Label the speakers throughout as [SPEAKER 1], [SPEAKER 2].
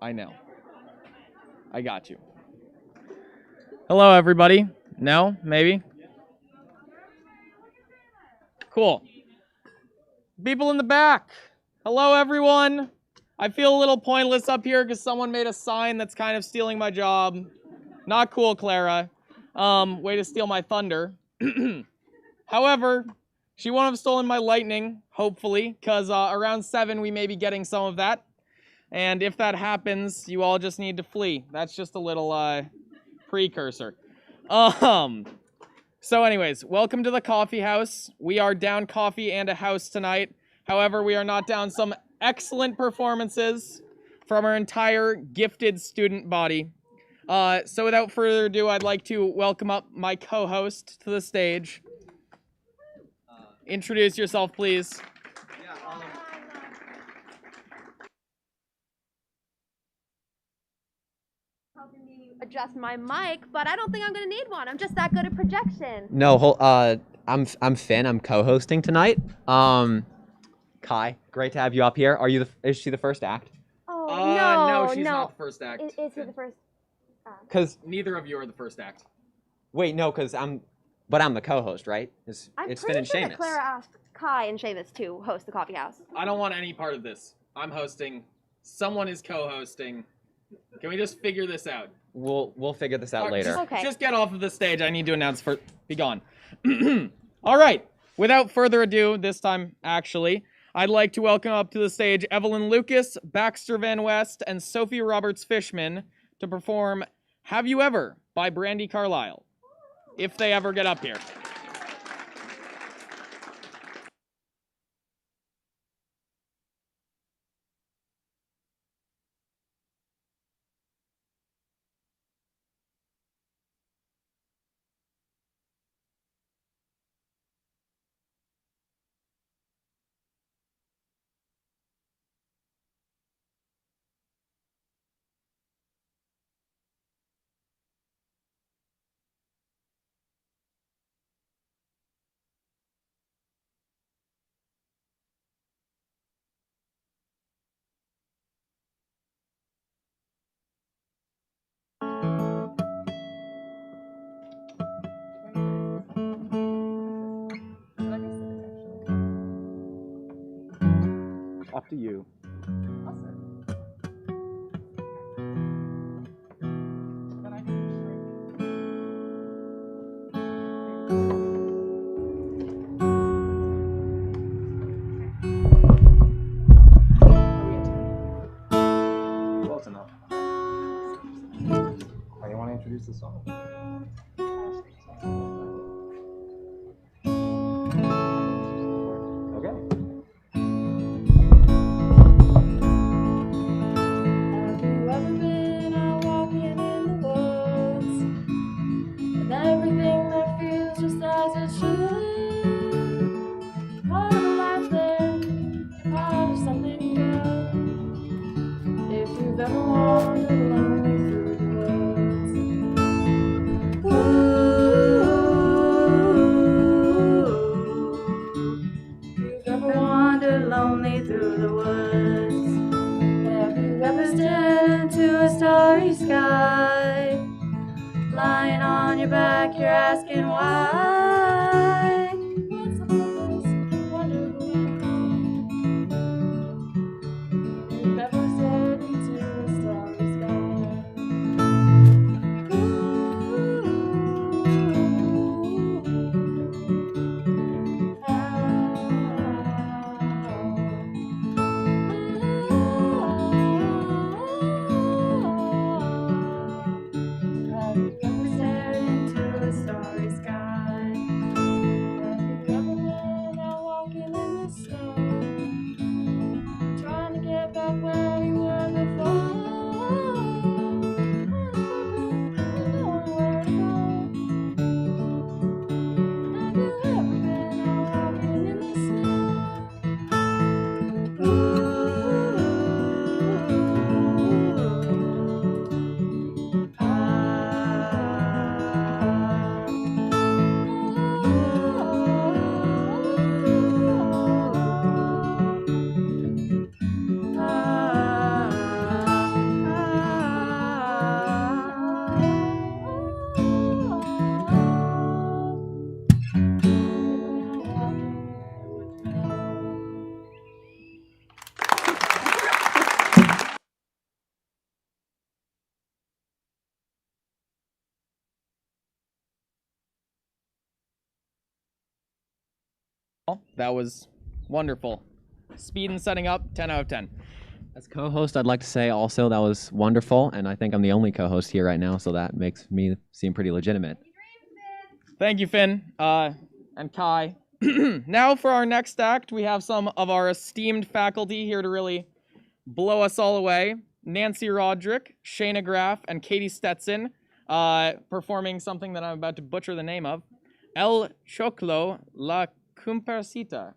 [SPEAKER 1] I know. I got you. Hello, everybody. No? Maybe? Cool. People in the back. Hello, everyone. I feel a little pointless up here because someone made a sign that's kind of stealing my job. Not cool, Clara. Way to steal my thunder. However, she won't have stolen my lightning, hopefully, because around 7 we may be getting some of that. And if that happens, you all just need to flee. That's just a little precursor. So anyways, welcome to the coffee house. We are down coffee and a house tonight. However, we are not down some excellent performances from our entire gifted student body. So without further ado, I'd like to welcome up my co-host to the stage. Introduce yourself, please.
[SPEAKER 2] Helping me adjust my mic, but I don't think I'm gonna need one. I'm just that good at projection.
[SPEAKER 3] No, I'm Finn. I'm co-hosting tonight. Kai, great to have you up here. Is she the first act?
[SPEAKER 2] Oh
[SPEAKER 1] No, she's
[SPEAKER 2] no.
[SPEAKER 1] not the first act.
[SPEAKER 2] Is he the first act?
[SPEAKER 3] Cause
[SPEAKER 1] Neither of you are the first act.
[SPEAKER 3] wait, no, cause I'm the co-host, right? It's
[SPEAKER 2] I'm
[SPEAKER 3] Finn
[SPEAKER 2] pretty
[SPEAKER 3] and
[SPEAKER 2] sure
[SPEAKER 3] Seamus.
[SPEAKER 2] that Clara asked Kai and Seamus to host the coffee house.
[SPEAKER 1] I don't want any part of this. I'm hosting. Someone is co-hosting. Can we just figure this out?
[SPEAKER 3] We'll figure this out later.
[SPEAKER 2] Okay.
[SPEAKER 1] Just get off of the stage. I need to announce for. Be gone. All right. Without further ado, this time actually, I'd like to welcome up to the stage Evelyn Lucas, Baxter Van West, and Sophie Roberts Fishman to perform "Have You Ever" by Brandi Carlile, if they ever get up here. Up to you. Close enough. How do you want to introduce the song? Okay.
[SPEAKER 4] Have you ever been out walking in the woods and everything that feels just as it should? Part of life there, part of something good. If you've ever wandered lonely through the woods, if you've ever wandered lonely through the woods. Have you ever stared into a starry sky? Lying on your back, you're asking why. What's the purpose? Wonder who you've ever stared into a starry sky? Have you ever stared into a starry sky? Have you ever been out walking in the snow, trying to get back where you were before? Don't know where to go.
[SPEAKER 1] That was wonderful. Speed and setting up, 10 out of 10.
[SPEAKER 3] As co-host, I'd like to say also that was wonderful, and I think I'm the only co-host here right now, so that makes me seem pretty legitimate.
[SPEAKER 1] Thank you, Finn, and Kai. Now for our next act, we have some of our esteemed faculty here to really blow us all away. Nancy Roderick, Shayna Graff, and Katie Stetson performing something that I'm about to butcher the name of. El Choclo La Comparsita.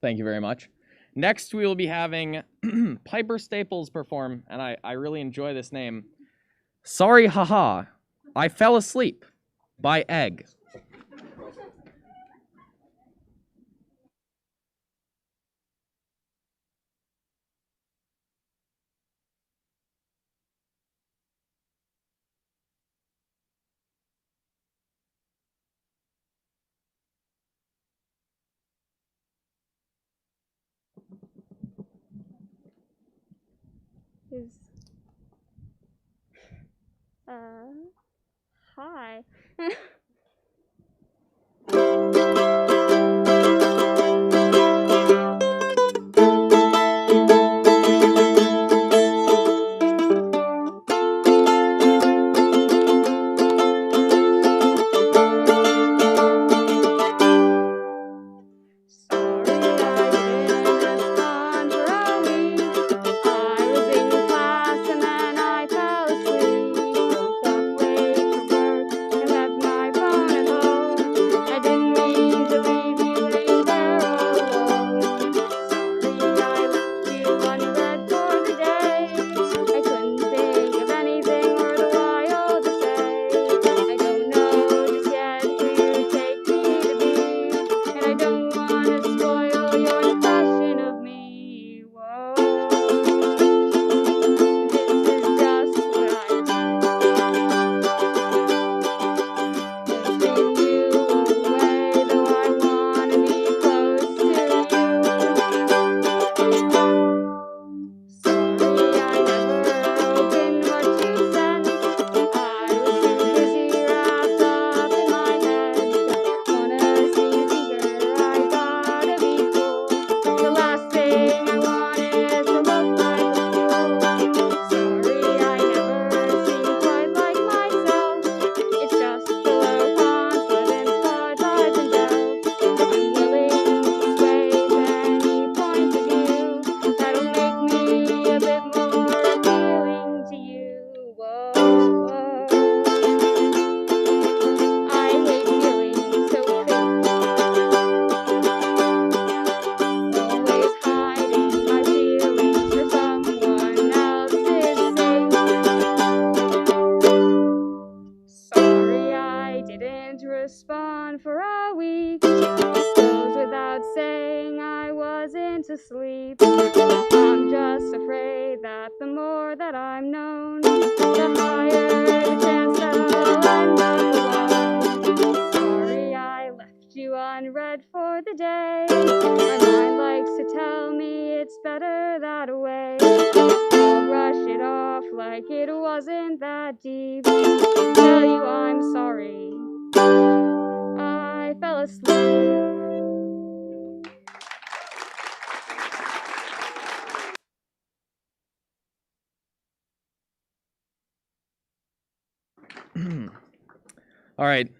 [SPEAKER 1] Thank you very much. Next, we will be having Piper Staples perform, and I really enjoy this name. Sorry, haha, I fell asleep by Egg.
[SPEAKER 2] Hi. Respond for a week. Goes without saying I wasn't asleep. I'm just afraid that the more that I'm known, the higher the chance that I'm not alone. Sorry I left you unread for the day. My mind likes to tell me it's better that way. I'll brush it off like it wasn't that deep. Tell you I'm sorry. I fell asleep.
[SPEAKER 1] All right.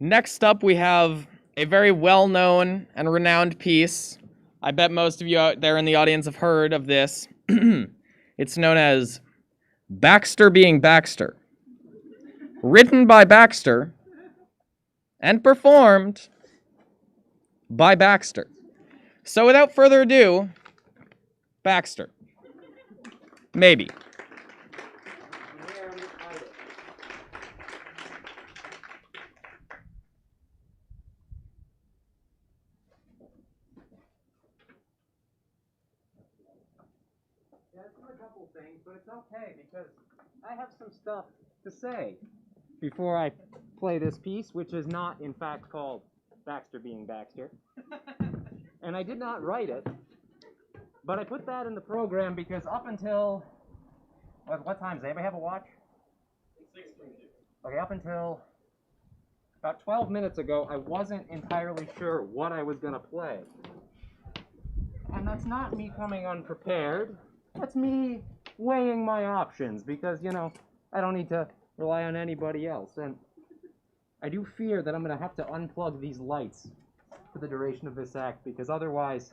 [SPEAKER 1] Next up, we have a very well-known and renowned piece. I bet most of you out there in the audience have heard of this. It's known as Baxter Being Baxter. Written by Baxter and performed by Baxter. So without further ado, Baxter. Maybe.
[SPEAKER 3] Things, but it's okay because I have some stuff to say before I play this piece, which is not in fact called Baxter Being Baxter. And I did not write it, but I put that in the program because up until what time? Does anybody have a watch? 6:22. Okay, up until about 12 minutes ago, I wasn't entirely sure what I was going to play. And that's not me coming unprepared. That's me weighing my options because, you know, I don't need to rely on anybody else. And I do fear that I'm going to have to unplug these lights for the duration of this act because otherwise,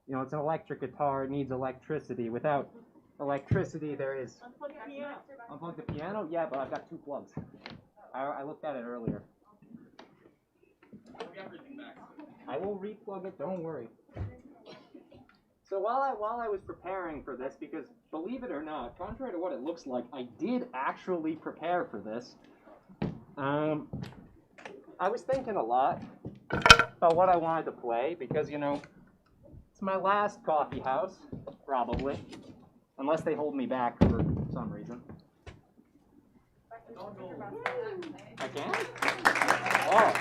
[SPEAKER 3] you know, it's an electric guitar. It needs electricity. Without electricity, there is... Unplug the piano. Unplug the piano? Yeah, but I've got 2 plugs. I looked at it earlier. I I will replug it, don't worry. So while I was preparing for this, because believe it or not, contrary to what it looks like, I did actually prepare for this. I was thinking a lot about what I wanted to play, because, you know, it's my last coffee house, probably, unless they hold me back for some reason. I can? Oh.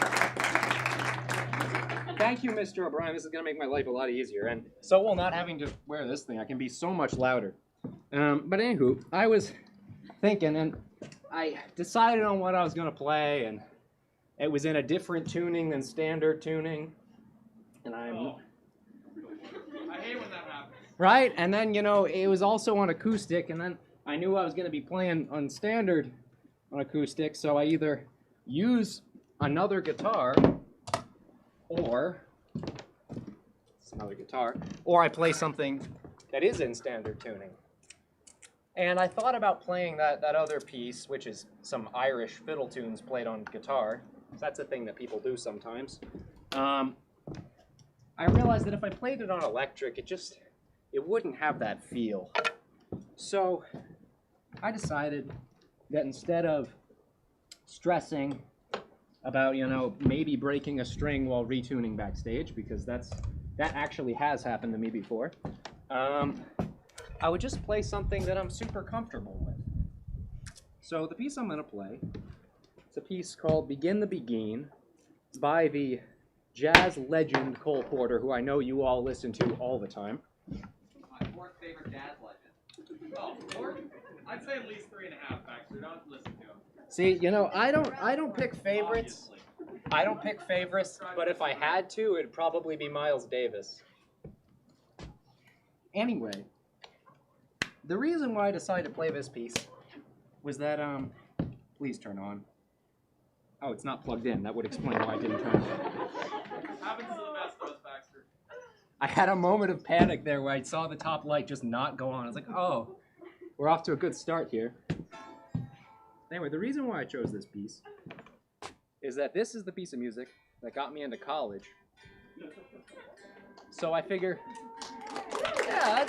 [SPEAKER 3] Thank you, Mr. O'Brien. This is going to make my life a lot easier. And so while not having to wear this thing, I can be so much louder. But anywho, I was thinking, and I decided on what I was going to play, and it was in a different tuning than standard tuning. And I
[SPEAKER 1] hate when that happens.
[SPEAKER 3] Right? And then, you know, it was also on acoustic, and then I knew I was going to be playing on standard on acoustic, so I either use another guitar, or it's another guitar, or I play something that is in standard tuning. And I thought about playing that other piece, which is some Irish fiddle tunes played on guitar. That's a thing that people do sometimes. I realized that if I played it on electric, it wouldn't have that feel. So I decided that instead of stressing about, you know, maybe breaking a string while retuning backstage, because that actually has happened to me before, I would just play something that I'm super comfortable with. So the piece I'm going to play, it's a piece called Begin the Begin by the jazz legend Cole Porter, who I know you all listen to all the time.
[SPEAKER 1] My fourth favorite jazz legend. Oh, fourth? I'd say at least 3.5, Baxter. Don't listen to him.
[SPEAKER 3] See, you know, I don't pick favorites.
[SPEAKER 1] Obviously.
[SPEAKER 3] I don't pick favorites, but if I had to, it'd probably be Miles Davis. Anyway, the reason why I decided to play this piece was that, please turn on. Oh, it's not plugged in. That would explain why I didn't turn it on.
[SPEAKER 1] Happens to the best of us, Baxter.
[SPEAKER 3] I had a moment of panic there where I saw the top light just not go on. I was like, oh, we're off to a good start here. Anyway, the reason why I chose this piece is that this is the piece of music that got me into college. So I figure, yeah,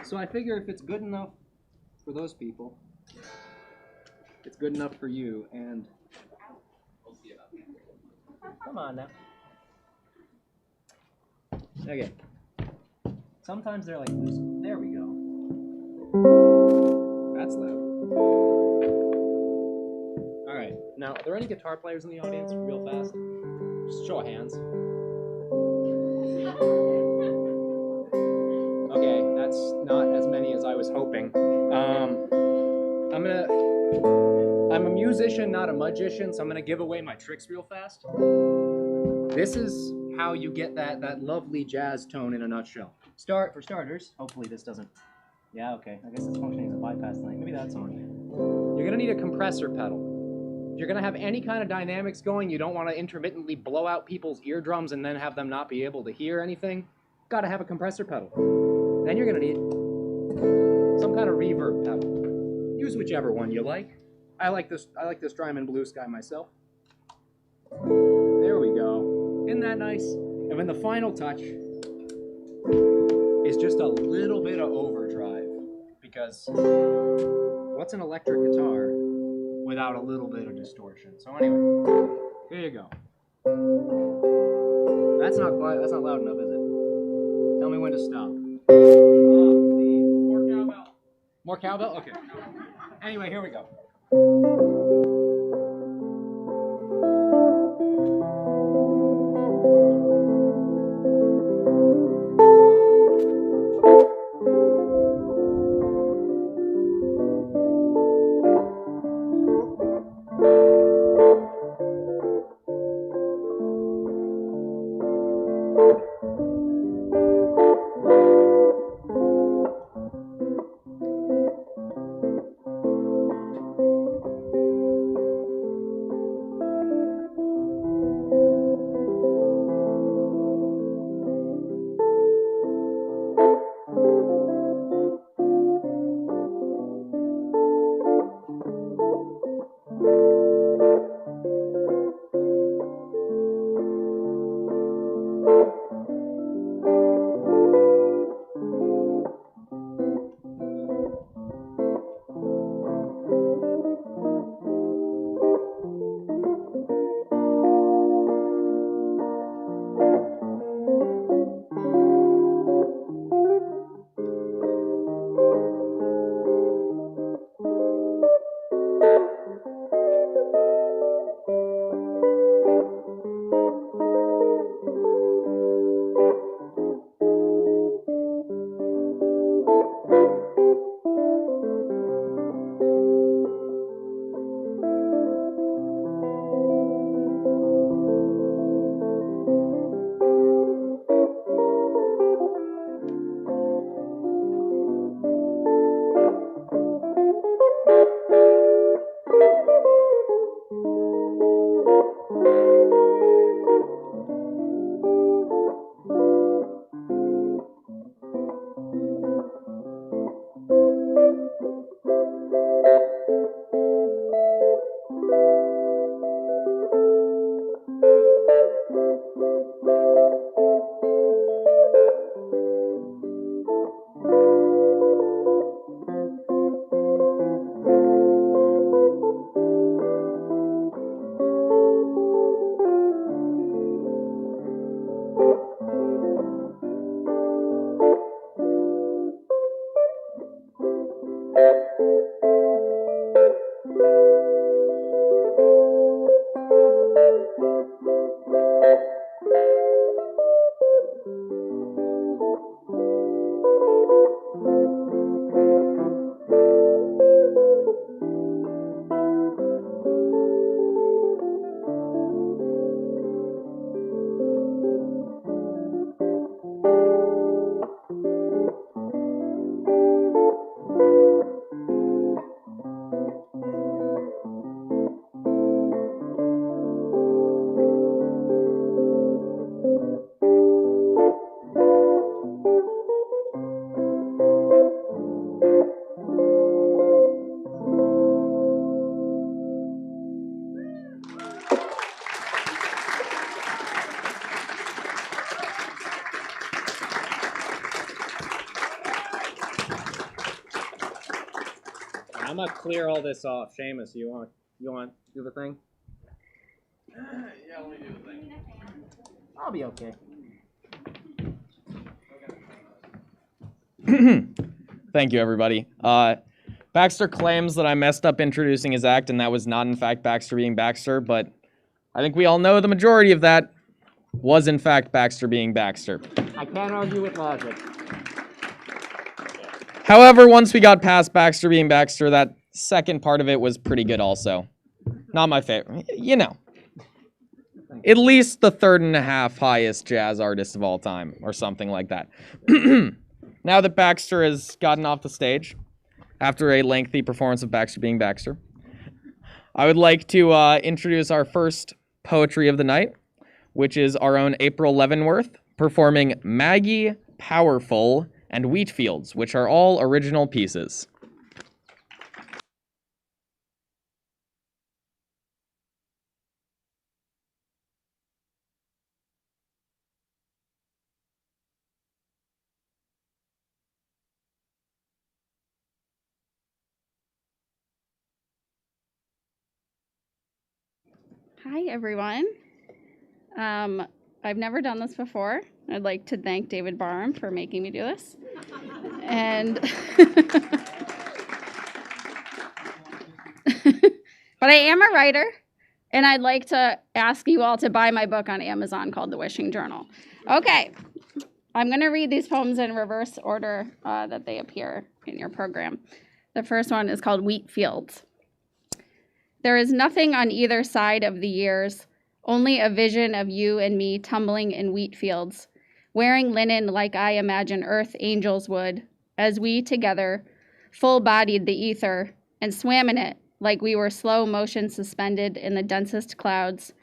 [SPEAKER 3] So I figure if it's good enough for those people, it's good enough for you, and
[SPEAKER 1] We'll see about that.
[SPEAKER 3] come on now. Okay. Sometimes they're like loose. There we go. That's loud. Alright, now, are there any guitar players in the audience, real fast? Just show of hands. Okay, that's not as many as I was hoping. I'm a musician, not a magician, so I'm gonna give away my tricks real fast. This is how you get that lovely jazz tone in a nutshell. For starters, hopefully this doesn't. Yeah, okay. I guess it's functioning as a bypass lane. Maybe that's on. You're gonna need a compressor pedal. If you're gonna have any kind of dynamics going, you don't want to intermittently blow out people's eardrums and then have them not be able to hear anything. Gotta have a compressor pedal. Then you're gonna need some kind of reverb pedal. Use whichever one you like. I like this Strymon Blue Sky myself. There we go. Isn't that nice? And then the final touch is just a little bit of overdrive, because what's an electric guitar without a little bit of distortion? So anyway, here you go. That's not loud enough, is it? Tell me when to stop.
[SPEAKER 1] More cowbell.
[SPEAKER 3] More cowbell? Okay. Anyway, here we go. I'm gonna clear all this off. Seamus, you want to do the thing?
[SPEAKER 1] Yeah, let me do the thing.
[SPEAKER 3] I'll be okay.
[SPEAKER 1] Thank you, everybody. Baxter claims that I messed up introducing his act, and that was not, in fact, Baxter being Baxter, but I think we all know the majority of that was, in fact, Baxter being Baxter.
[SPEAKER 3] I can't argue with logic.
[SPEAKER 1] However, once we got past Baxter being Baxter, that second part of it was pretty good also. Not my favorite. You know. At least the third and a half highest jazz artist of all time, or something like that. Now that Baxter has gotten off the stage, after a lengthy performance of Baxter being Baxter, I would like to introduce our first poetry of the night, which is our own April Leavenworth, performing Maggie, Powerful, and Wheatfields, which are all original pieces.
[SPEAKER 5] Hi, everyone. I've never done this before. I'd like to thank David Barham for making me do this. And but I am a writer, and I'd like to ask you all to buy my book on Amazon called The Wishing Journal. Okay, I'm going to read these poems in reverse order that they appear in your program. The first one is called Wheat Fields. There is nothing on either side of the years, only a vision of you and me tumbling in wheat fields, wearing linen like I imagine earth angels would, as we together full-bodied the ether and swam in it like we were slow motion suspended in the densest clouds.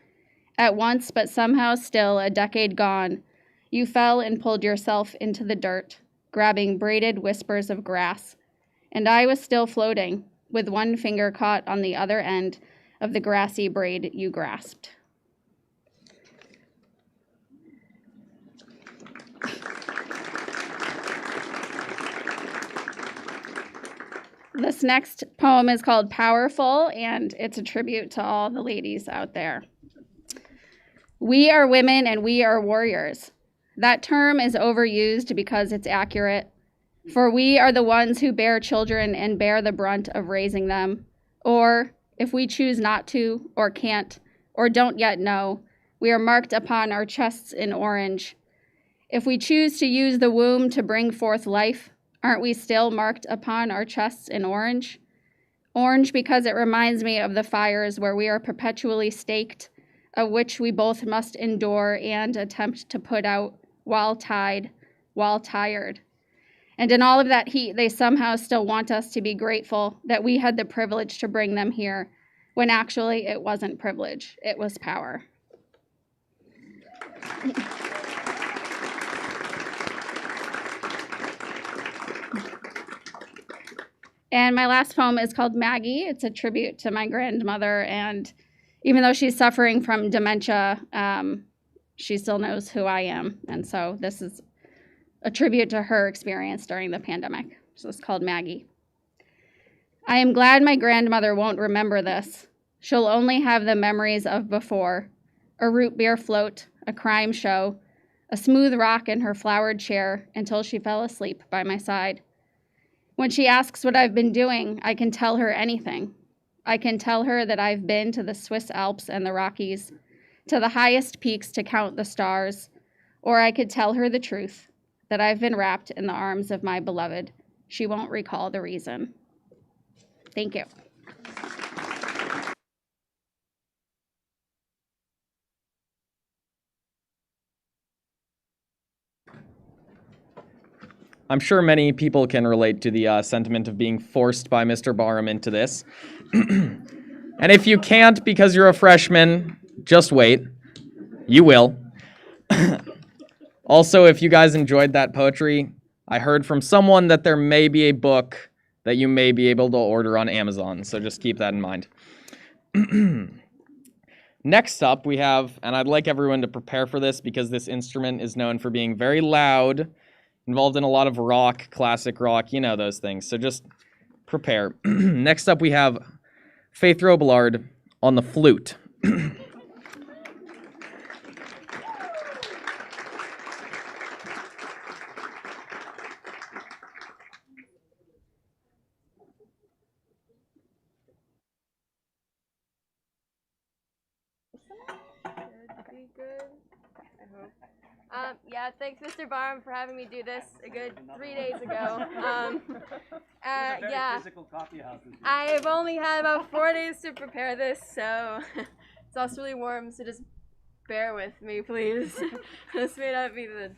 [SPEAKER 5] At once, but somehow still a decade gone, you fell and pulled yourself into the dirt, grabbing braided whispers of grass, and I was still floating, with one finger caught on the other end of the grassy braid you grasped. This next poem is called Powerful, and it's a tribute to all the ladies out there. We are women and we are warriors. That term is overused because it's accurate. For we are the ones who bear children and bear the brunt of raising them. Or, if we choose not to, or can't, or don't yet know, we are marked upon our chests in orange. If we choose to use the womb to bring forth life, aren't we still marked upon our chests in orange? Orange because it reminds me of the fires where we are perpetually staked, of which we both must endure and attempt to put out while tied, while tired. And in all of that heat, they somehow still want us to be grateful that we had the privilege to bring them here, when actually it wasn't privilege, it was power. And my last poem is called Maggie. It's a tribute to my grandmother, and even though she's suffering from dementia, she still knows who I am. And so this is a tribute to her experience during the pandemic. So it's called Maggie. I am glad my grandmother won't remember this. She'll only have the memories of before, a root beer float, a crime show, a smooth rock in her flowered chair until she fell asleep by my side. When she asks what I've been doing, I can tell her anything. I can tell her that I've been to the Swiss Alps and the Rockies, to the highest peaks to count the stars, or I could tell her the truth, that I've been wrapped in the arms of my beloved. She won't recall the reason. Thank you.
[SPEAKER 1] I'm sure many people can relate to the sentiment of being forced by Mr. Barham into this. And if you can't because you're a freshman, just wait. You will. Also, if you guys enjoyed that poetry, I heard from someone that there may be a book that you may be able to order on Amazon, so just keep that in mind. Next up, we have, and I'd like everyone to prepare for this because this instrument is known for being very loud, involved in a lot of rock, classic rock, you know those things. So just prepare. Next up, we have Faith Robillard on the flute.
[SPEAKER 6] Should be good. I hope. Yeah, thanks, Mr. Barham, for having me do this a good 3 days ago. Yeah, I've only had about 4 days to prepare this, so it's also really warm, so just bear with me, please. This may not be the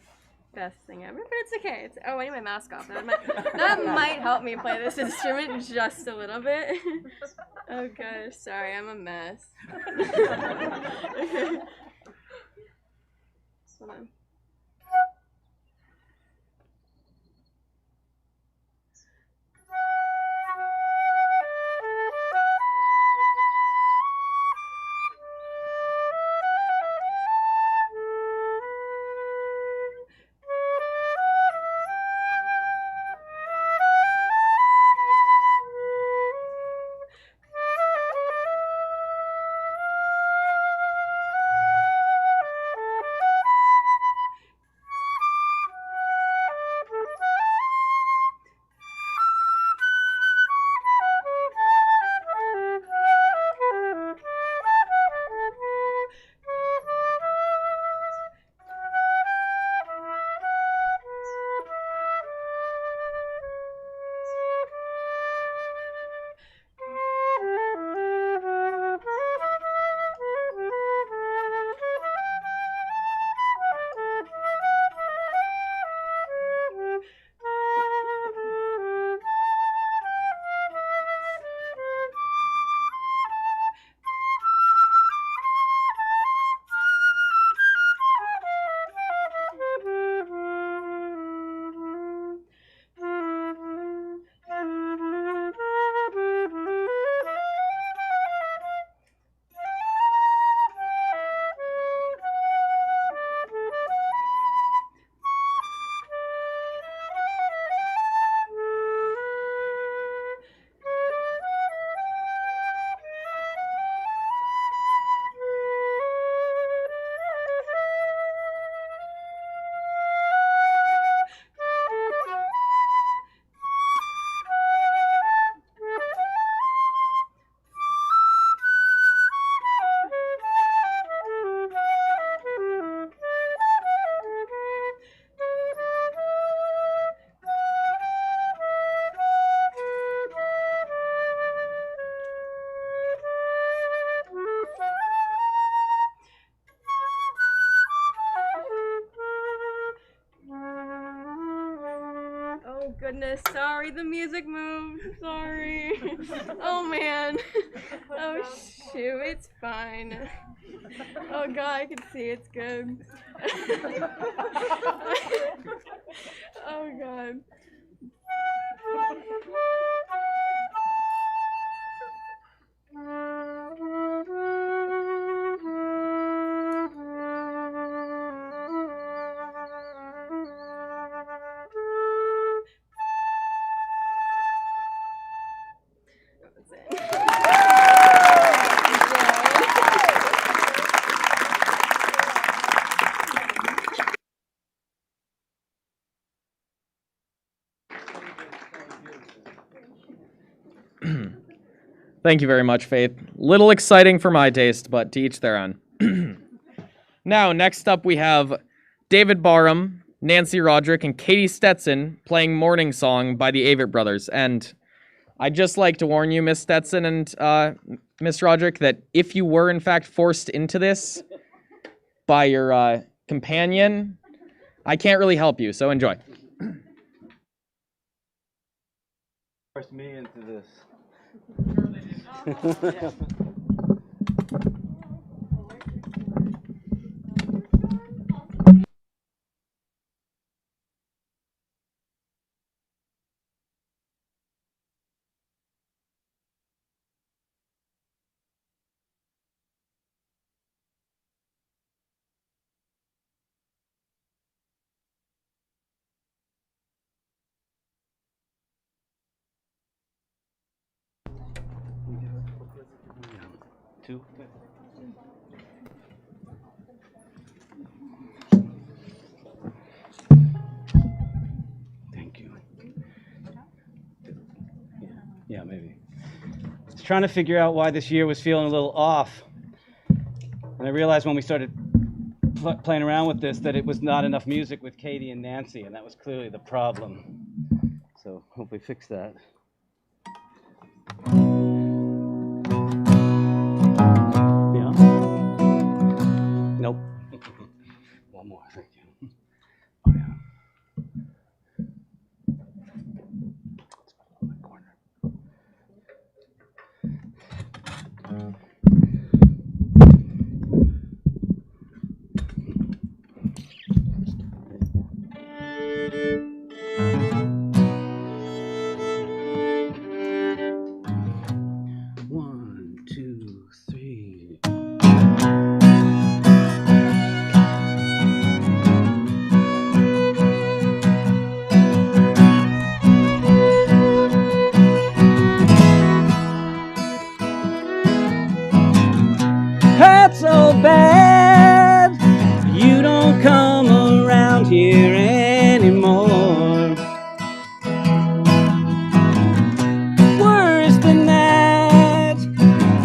[SPEAKER 6] best thing ever, but it's okay. Oh, I need my mask off. That might help me play this instrument just a little bit. Oh gosh, sorry, I'm a mess. Hold on. Oh goodness, sorry, the music moved. Sorry. Oh man. Oh shoot, it's fine. Oh god, I can see it's good. Oh god.
[SPEAKER 1] Thank you very much, Faith. Little exciting for my taste, but to each their own. Now, next up we have David Barham, Nancy Roderick, and Katie Stetson playing Morning Song by the Avett Brothers. And I'd just like to warn you, Miss Stetson and Miss Roderick, that if you were in fact forced into this by your companion, I can't really help you, so enjoy.
[SPEAKER 7] Forced me into this.
[SPEAKER 8] 2. Thank you. Yeah, maybe. I was trying to figure out why this year was feeling a little off. And I realized when we started playing around with this that it was not enough music with Katie and Nancy, and that was clearly the problem. So hopefully fix that. Yeah? Nope. One more, thank you. Oh, yeah. Let's put it on the corner. One, two, three. Hurt so bad, you don't come around here anymore. Worse than that,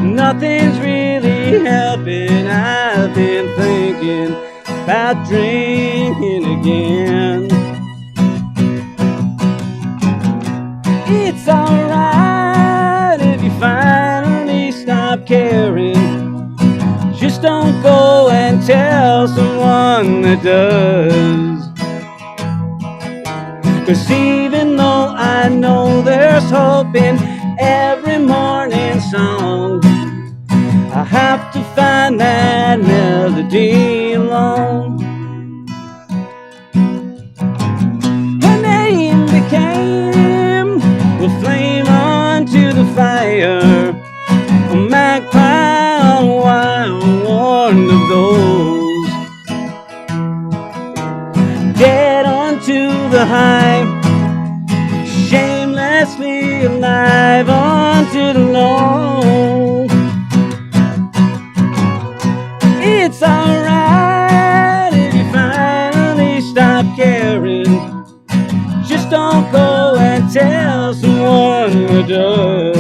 [SPEAKER 8] nothing's really helping. I've been thinking about drinking again. It's alright if you finally stop caring. Just don't go and tell someone that does. 'Cause even though I know there's hope in every morning song, I have to find that melody alone. Her name became the flame onto the fire, a magpie on wild, warned of those. Dead onto the high, shamelessly alive onto the low. It's alright if you finally stop caring. Just don't go and tell someone who does.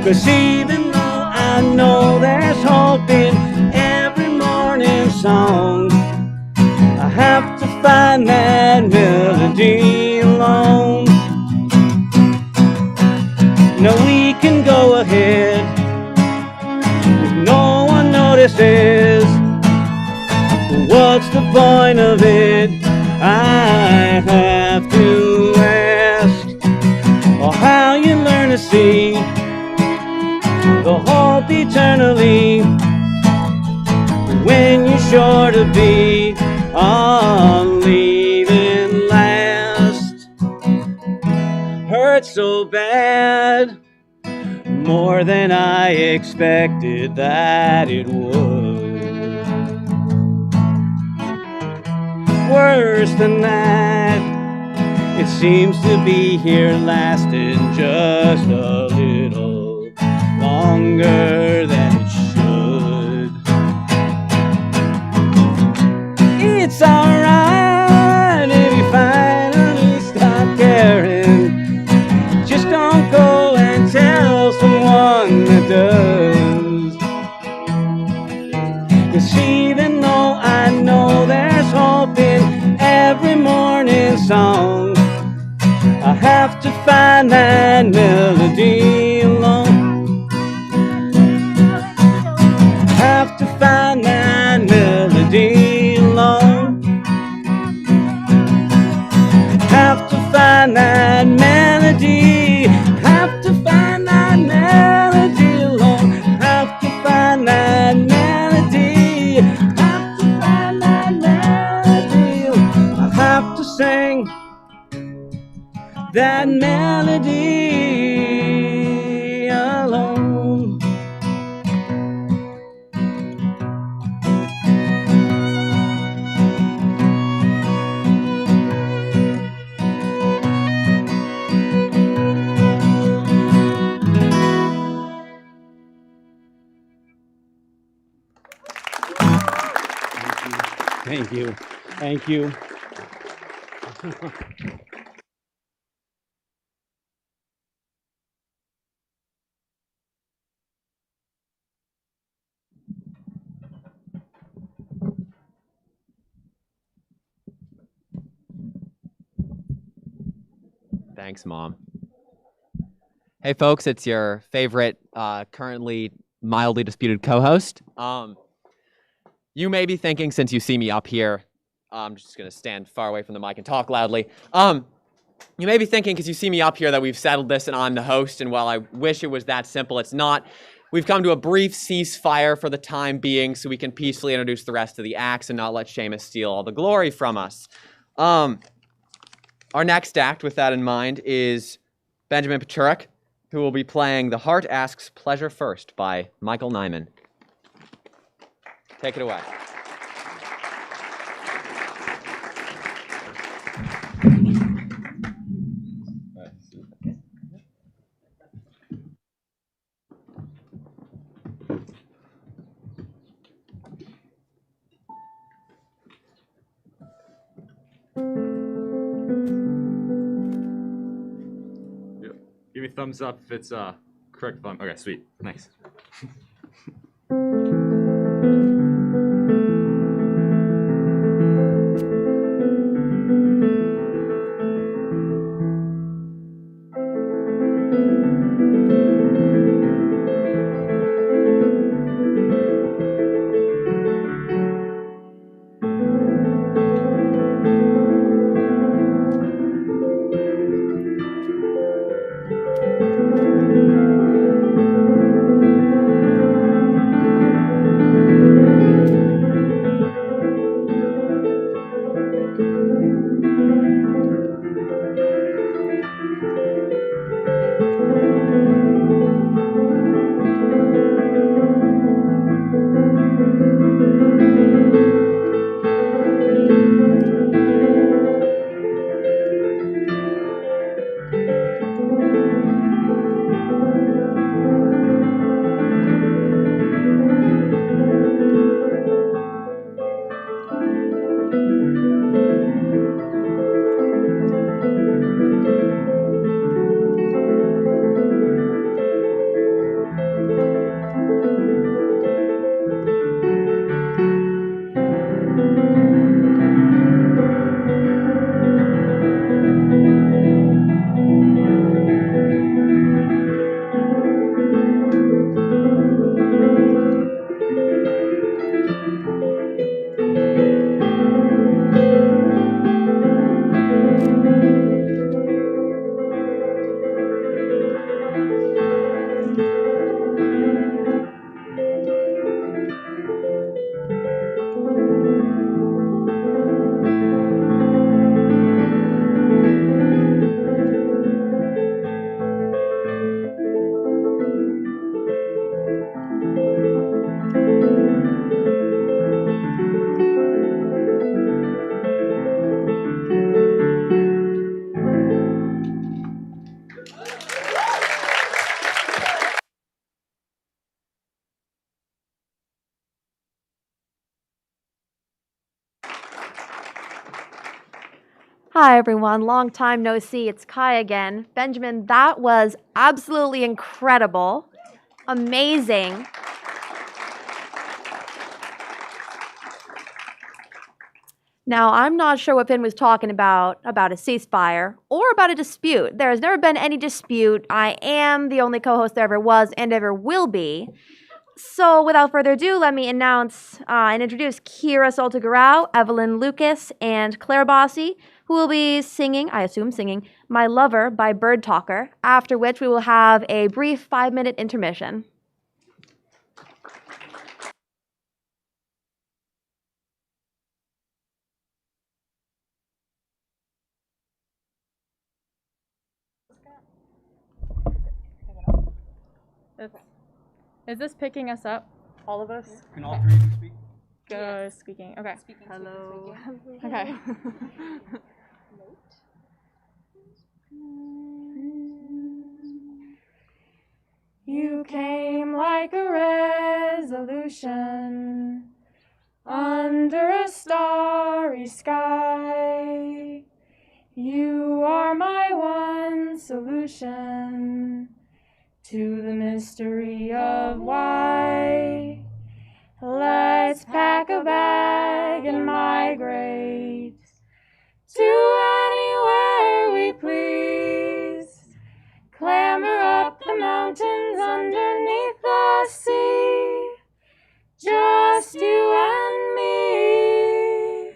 [SPEAKER 8] 'Cause even though I know there's hope in every morning song, I have to find that melody alone. No, we can go ahead if no one notices. What's the point of it? I have to ask. Or how you learn to see the hope eternally when you're sure to be on leaving last. Hurt so bad, more than I expected that it would. Worse than that, it seems to be here lasting just a little longer than it should. It's alright if you finally stop caring. Just don't go and tell someone that does. 'Cause even though I know there's hope in every morning song, I have to find that melody alone. Have to find that melody alone. Have to find that melody. Have to find that melody alone. Have to find that melody. Have to find that melody. I have to sing that melody alone. Thank you. Thank you.
[SPEAKER 9] Thanks, Mom. Hey, folks, it's your favorite, currently mildly disputed co-host. You may be thinking, since you see me up here, I'm just going to stand far away from the mic and talk loudly. You may be thinking, because you see me up here, that we've settled this and I'm the host, and while I wish it was that simple, it's not. We've come to a brief ceasefire for the time being so we can peacefully introduce the rest of the acts and not let Seamus steal all the glory from us. Our next act, with that in mind, is Benjamin Pachurek, who will be playing The Heart Asks Pleasure First by Michael Nyman. Take it away.
[SPEAKER 10] Give me a thumbs up if it's correct thumb. Okay, sweet. Nice.
[SPEAKER 11] Hi everyone, long time no see. It's Kai again. Benjamin, that was absolutely incredible. Amazing. Now, I'm not sure what Finn was talking about a ceasefire or about a dispute. There has never been any dispute. I am the only co-host there ever was and ever will be. So without further ado, let me announce and introduce Kira Soltagarau, Evelyn Lucas, and Claire Bossy, who will be singing, I assume singing, My Lover by Bird Talker, after which we will have a brief 5-minute intermission.
[SPEAKER 6] Is this picking us up? All of us?
[SPEAKER 8] Can all three of you speak?
[SPEAKER 6] Go squeaking. Okay.
[SPEAKER 4] Hello.
[SPEAKER 6] Okay.
[SPEAKER 4] You came like a resolution, under a starry sky. You are my one solution to the mystery of why. Let's pack a bag and migrate to anywhere we please. Clamber up the mountains underneath the sea. Just you and me.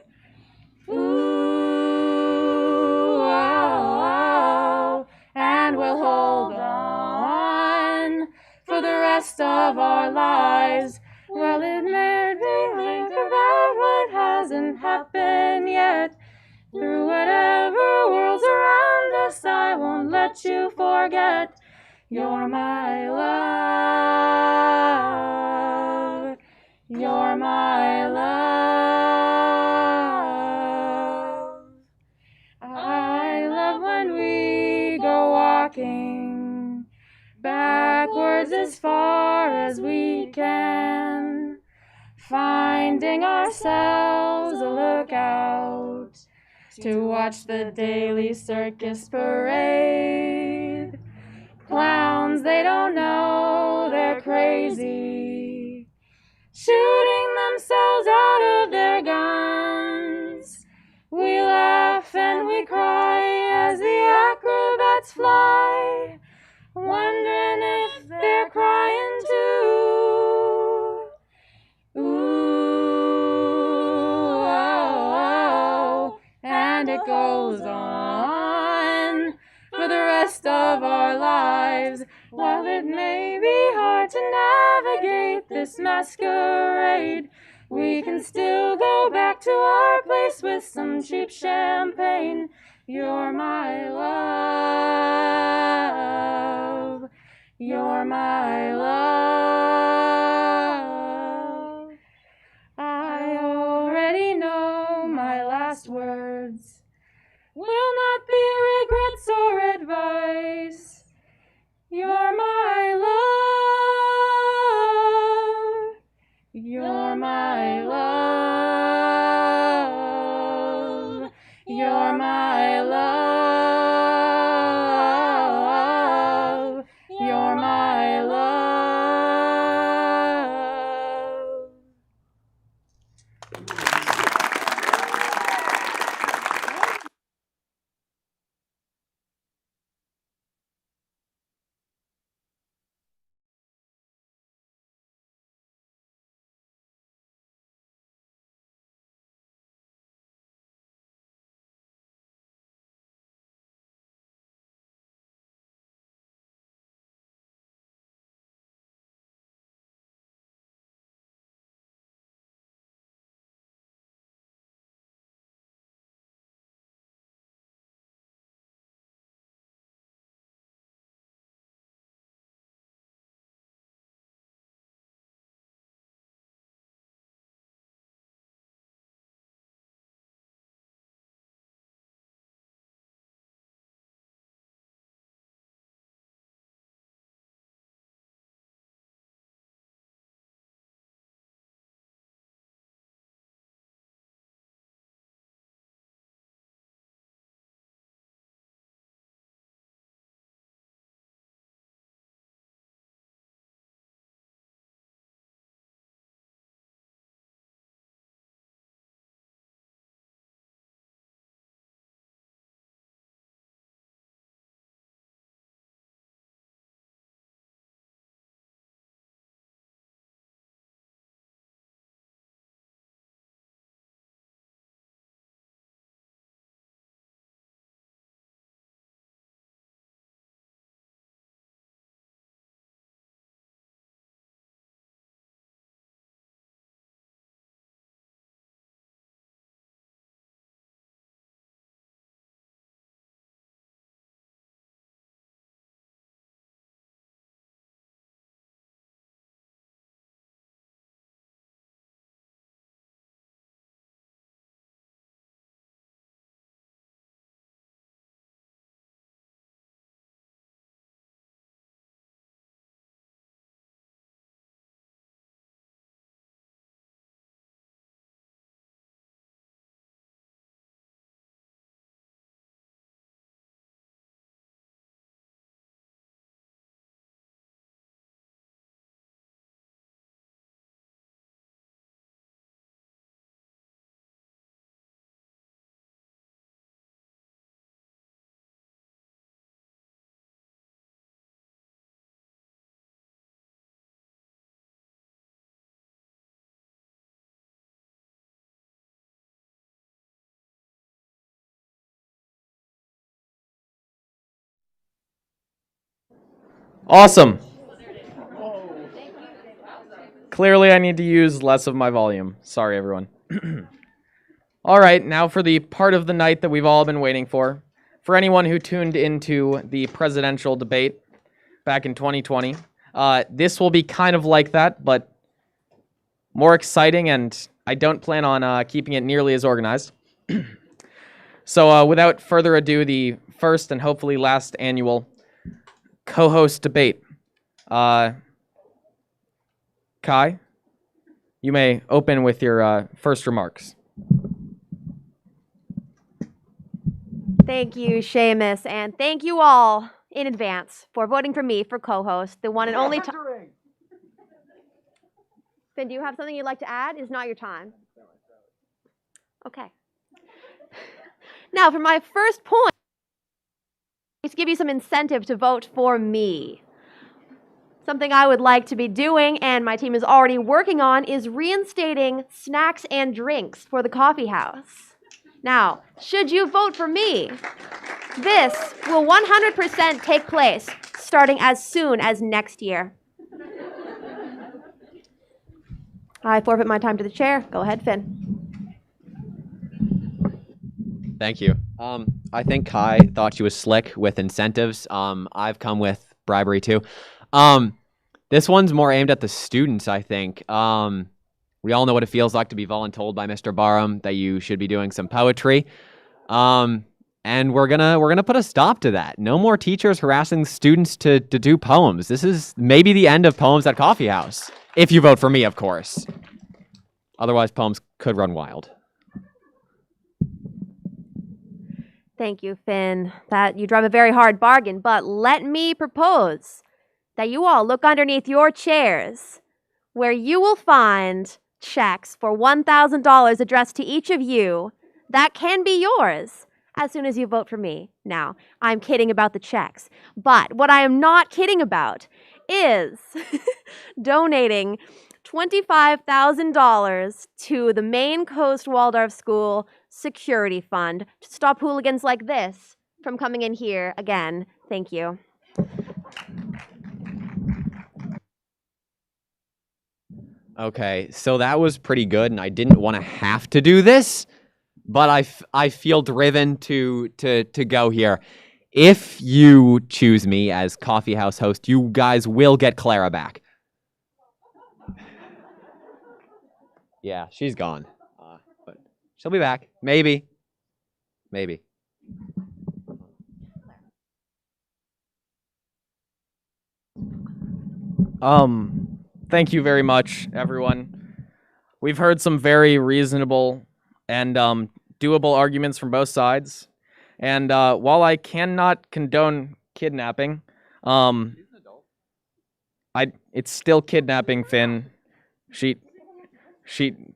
[SPEAKER 4] Ooh, wow, wow. And we'll hold on for the rest of our lives. Well, it may be think about what hasn't happened yet. Through whatever world's around us, I won't let you forget. You're my love. You're my love. I love when we go walking backwards as far as we can, finding ourselves a lookout to watch the daily circus parade. Clowns, they don't know they're crazy, shooting themselves out of their guns. We laugh and we cry as the acrobats fly, wondering if they're crying too. Ooh, oh, oh. And it goes on for the rest of our lives. While it may be hard to navigate this masquerade, we can still go back to our place with some cheap champagne. You're my love. You're my love. I already know my last words will not be regrets or advice. You're my love. You're my love. You're my love. You're my love.
[SPEAKER 1] Awesome. Clearly, I need to use less of my volume. Sorry, everyone. All right, now for the part of the night that we've all been waiting for. For anyone who tuned into the presidential debate back in 2020, this will be kind of like that, but more exciting, and I don't plan on keeping it nearly as organized. So without further ado, the first and hopefully last annual co-host debate. Kai, you may open with your first remarks.
[SPEAKER 11] Thank you, Seamus, and thank you all in advance for voting for me for co-host, the one and only time. Finn, do you have something you'd like to add? It's not your time. Okay. Now, for my first point, to give you some incentive to vote for me. Something I would like to be doing, and my team is already working on, is reinstating snacks and drinks for the coffee house. Now, should you vote for me, this will 100% take place starting as soon as next year. I forfeit my time to the chair. Go ahead, Finn.
[SPEAKER 9] Thank you. I think Kai thought she was slick with incentives. I've come with bribery too. This one's more aimed at the students, I think. We all know what it feels like to be voluntold by Mr. Barham that you should be doing some poetry. And we're gonna put a stop to that. No more teachers harassing students to do poems. This is maybe the end of Poems at Coffee House. If you vote for me, of course. Otherwise, poems could run wild.
[SPEAKER 11] Thank you, Finn. That you drive a very hard bargain, but let me propose that you all look underneath your chairs, where you will find checks for $1,000 addressed to each of you that can be yours as soon as you vote for me. Now, I'm kidding about the checks, but what I am not kidding about is donating $25,000 to the Maine Coast Waldorf School Security Fund to stop hooligans like this from coming in here again. Thank you.
[SPEAKER 9] Okay, so that was pretty good, and I didn't want to have to do this, but I feel driven to go here. If you choose me as coffee house host, you guys will get Clara back. Yeah, she's gone, but she'll be back. Maybe.
[SPEAKER 1] Thank you very much, everyone. We've heard some very reasonable and doable arguments from both sides. And while I cannot condone kidnapping, it's still kidnapping, Finn. She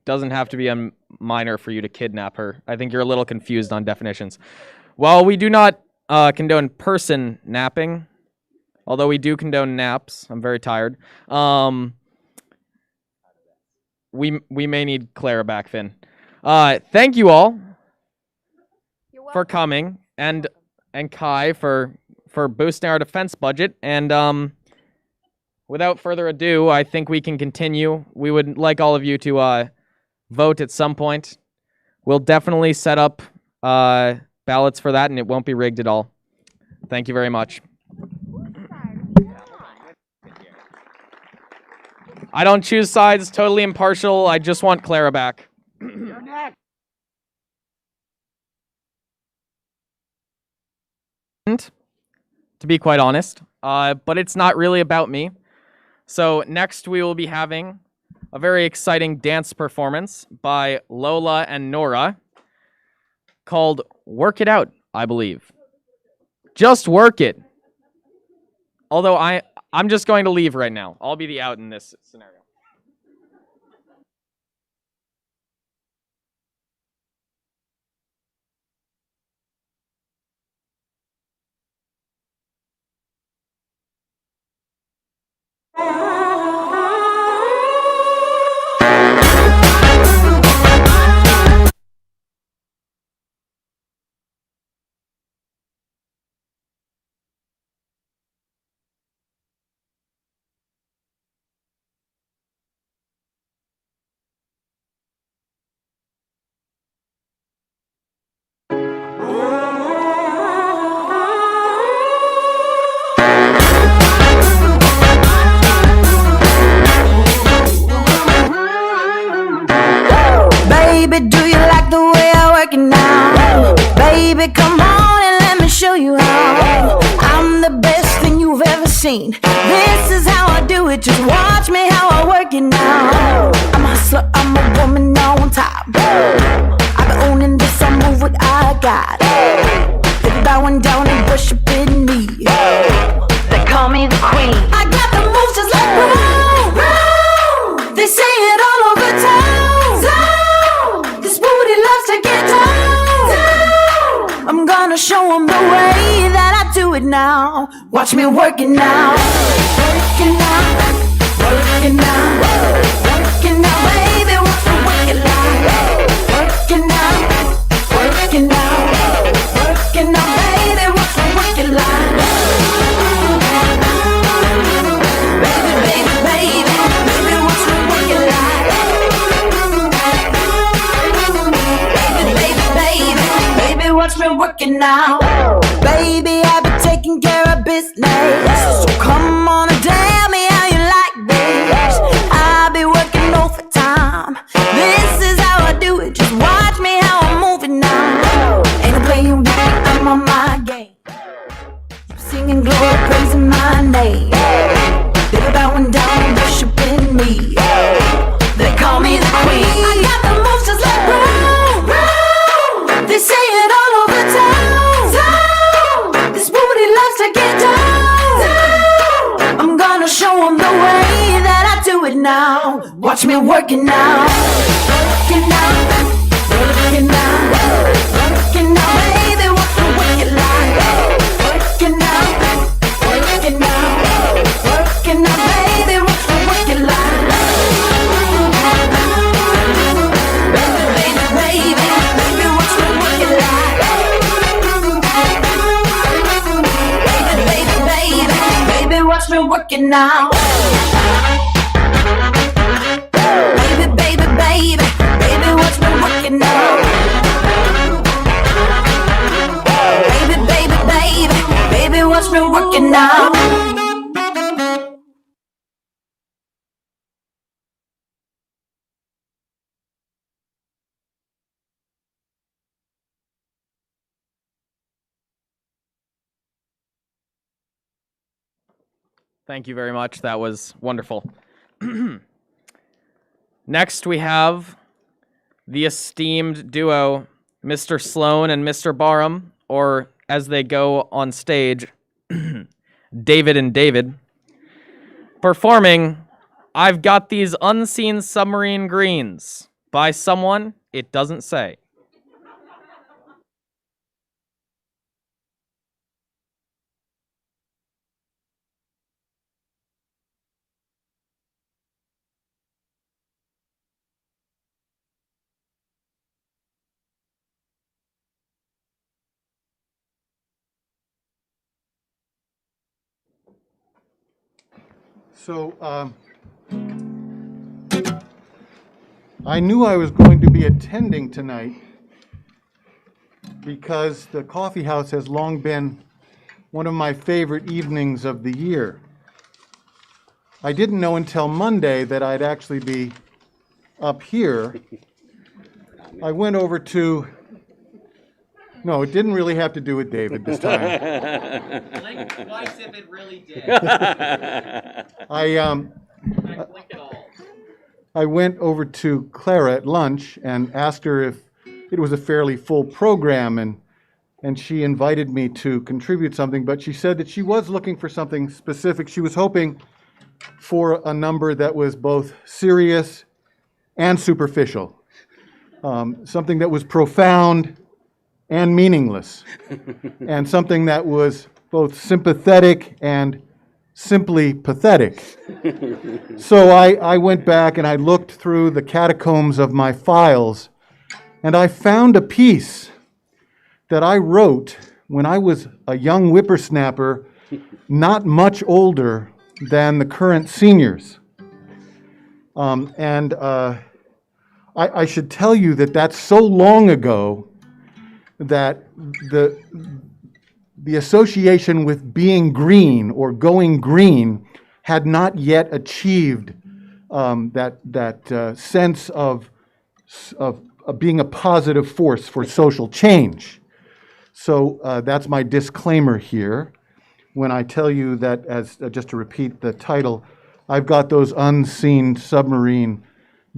[SPEAKER 1] doesn't have to be a minor for you to kidnap her. I think you're a little confused on definitions. While we do not condone person napping, although we do condone naps, I'm very tired. We may need Clara back, Finn. Thank you all for coming, and Kai for boosting our defense budget. And without further ado, I think we can continue. We would like all of you to vote at some point. We'll definitely set up ballots for that, and it won't be rigged at all. Thank you very much. I don't choose sides, totally impartial. I just want Clara back. You're next. To be quite honest, but it's not really about me. So next we will be having a very exciting dance performance by Lola and Nora called Work It Out, I believe. Just work it. Although I'm just going to leave right now. I'll be the out in this scenario.
[SPEAKER 4] Baby, do you like the way I work it now? Baby, come on and let me show you how. I'm the best thing you've ever seen. This is how I do it, just watch me how I work it now. I'm a hustler, I'm a woman on top. I've been owning this, I move what I got. They bowing down and worshiping me. They call me the queen. I got the moves just like boom. They say it all over town. This booty loves to get down. I'm gonna show them the way that I do it now. Watch me work it now. Work it now. Work it now. Work it now, baby. Watch me work it now. Work it now. Work it now. Work it now, baby. Watch me work it now. Baby, baby, baby. Baby, watch me work it now. Baby, baby, baby. Baby, watch me work it now. Baby, I've been taking care of business. So come on and tell me how you like this. I'll be working overtime. This is how I do it. Just watch me how I'm moving now. Ain't no playing with me, I'm on my game. Singing glory, praising my name. They're bowing down and worshiping me. They call me the queen. I got the moves just like boom. They say it all over town. This booty loves to get down. I'm gonna show them the way that I do it now. Watch me work it now. Work it now. Work it now. Work it now, baby. Watch me work it now. Work it now. Work it now. Work it now, baby. Watch me work it now. Baby, baby, baby. Baby, watch me work it now. Baby, baby, baby. Baby, watch me work it now. Baby, baby, baby. Baby, watch me work it now. Baby, baby, baby. Baby, watch me work it now.
[SPEAKER 1] Thank you very much. That was wonderful. Next, we have the esteemed duo, Mr. Sloan and Mr. Barham, or as they go on stage, David and David, performing I've Got These Unseen Submarine Greens by someone it doesn't say.
[SPEAKER 12] So, I knew I was going to be attending tonight because the coffee house has long been one of my favorite evenings of the year. I didn't know until Monday that I'd actually be up here. I went over to, no, it didn't really have to do with David this time.
[SPEAKER 9] Blink twice if it really did.
[SPEAKER 12] I went over to Clara at lunch and asked her if it was a fairly full program, and she invited me to contribute something, but she said that she was looking for something specific. She was hoping for a number that was both serious and superficial, something that was profound and meaningless, and something that was both sympathetic and simply pathetic. So I went back and I looked through the catacombs of my files, and I found a piece that I wrote when I was a young whippersnapper, not much older than the current seniors. I should tell you that that's so long ago that the association with being green or going green had not yet achieved that sense of being a positive force for social change. So that's my disclaimer here. When I tell you that, as just to repeat the title, I've got those unseen submarine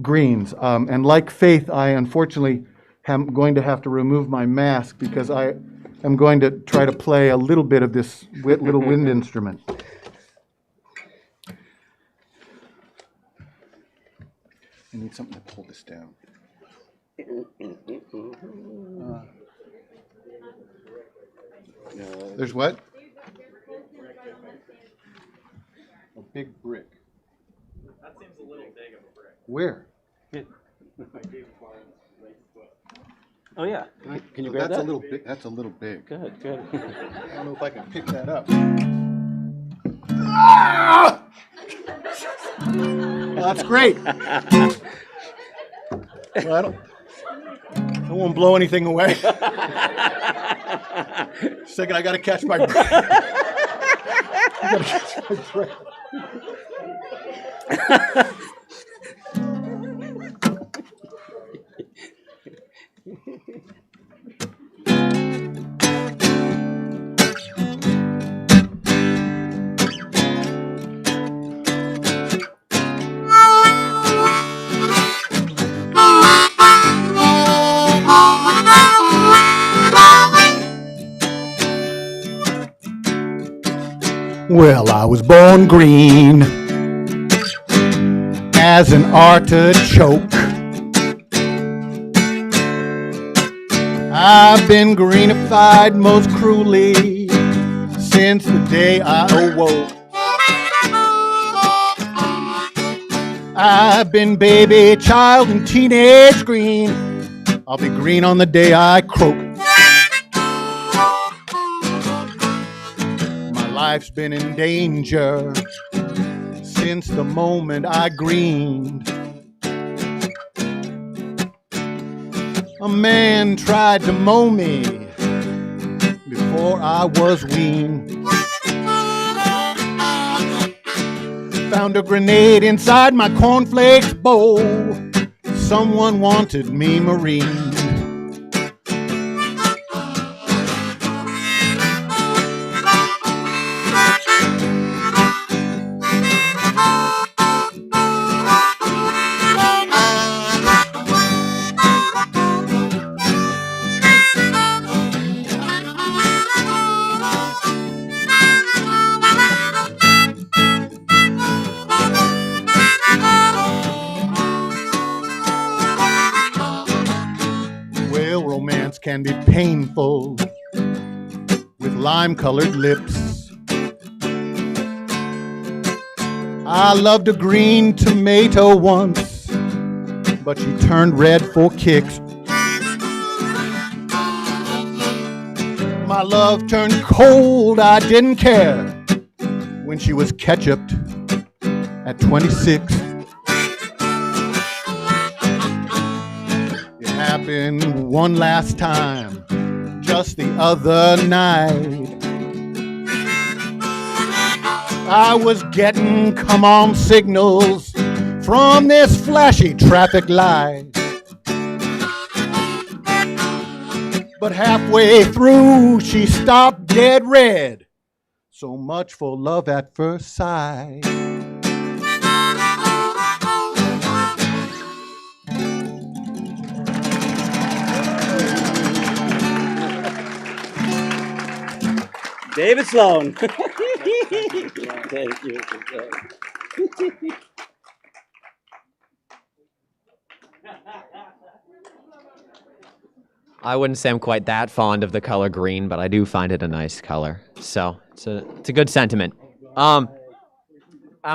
[SPEAKER 12] greens. And like Faith, I unfortunately am going to have to remove my mask because I am going to try to play a little bit of this little wind instrument. I need something to pull this down. There's what? A big brick.
[SPEAKER 10] That seems a little big of a brick.
[SPEAKER 12] Where?
[SPEAKER 8] Oh yeah. Can you grab
[SPEAKER 12] That's
[SPEAKER 8] that?
[SPEAKER 12] a little big. That's a little big.
[SPEAKER 8] Good, good.
[SPEAKER 12] I don't know if I can pick that up. Well, that's great. Well, I won't blow anything away. Second, I got to catch my breath. I got to catch my breath. Well, I was born green as an artichoke. I've been greenified most cruelly since the day I awoke. I've been baby, child, and teenage green. I'll be green on the day I croak. Life's been in danger since the moment I greened. A man tried to mow me before I was weaned. Found a grenade inside my cornflakes bowl. Someone wanted me marined. Can be painful with lime-colored lips. I loved a green tomato once, but she turned red for kicks. My love turned cold, I didn't care when she was ketchuped at 26. Happened one last time, just the other night. I was getting come on signals from this flashy traffic light. But halfway through, she stopped dead red. So much for love at first sight.
[SPEAKER 8] David Sloan. Thank you.
[SPEAKER 9] I wouldn't say I'm quite that fond of the color green, but I do find it a nice color. So it's a good sentiment. I'm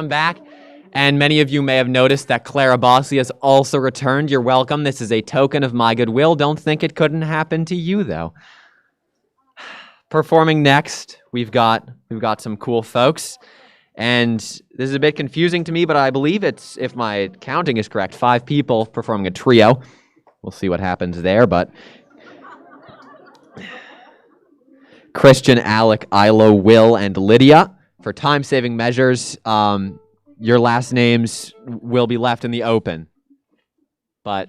[SPEAKER 9] back, and many of you may have noticed that Clara Bosley has also returned. You're welcome. This is a token of my goodwill. Don't think it couldn't happen to you, though. Performing next, we've got some cool folks, and this is a bit confusing to me, but I believe it's, if my counting is correct, 5 people performing a trio. We'll see what happens there, but Christian, Alec, Ilo, Will, and Lydia. For time-saving measures, your last names will be left in the open, but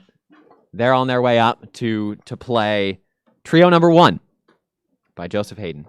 [SPEAKER 9] they're on their way up to play Trio Number 1 by Joseph Haydn.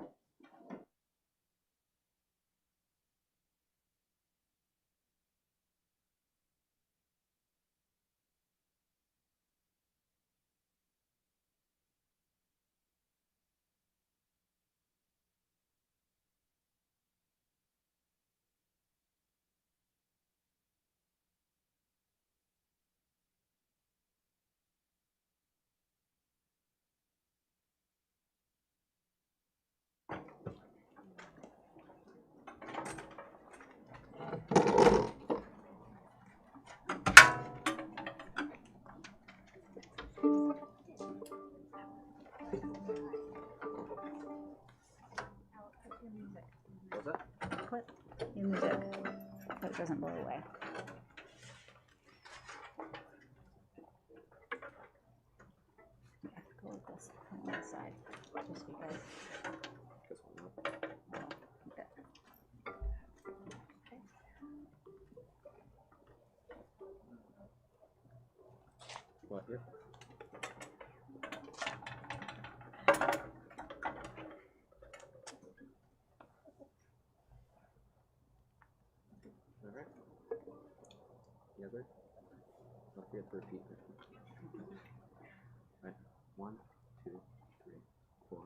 [SPEAKER 13] Put your music so it doesn't blow away. Yeah, go with this on the side, just because. Oh, okay.
[SPEAKER 3] What here? All right. The other. Don't forget to repeat. Right. 1, 2, 3, 4.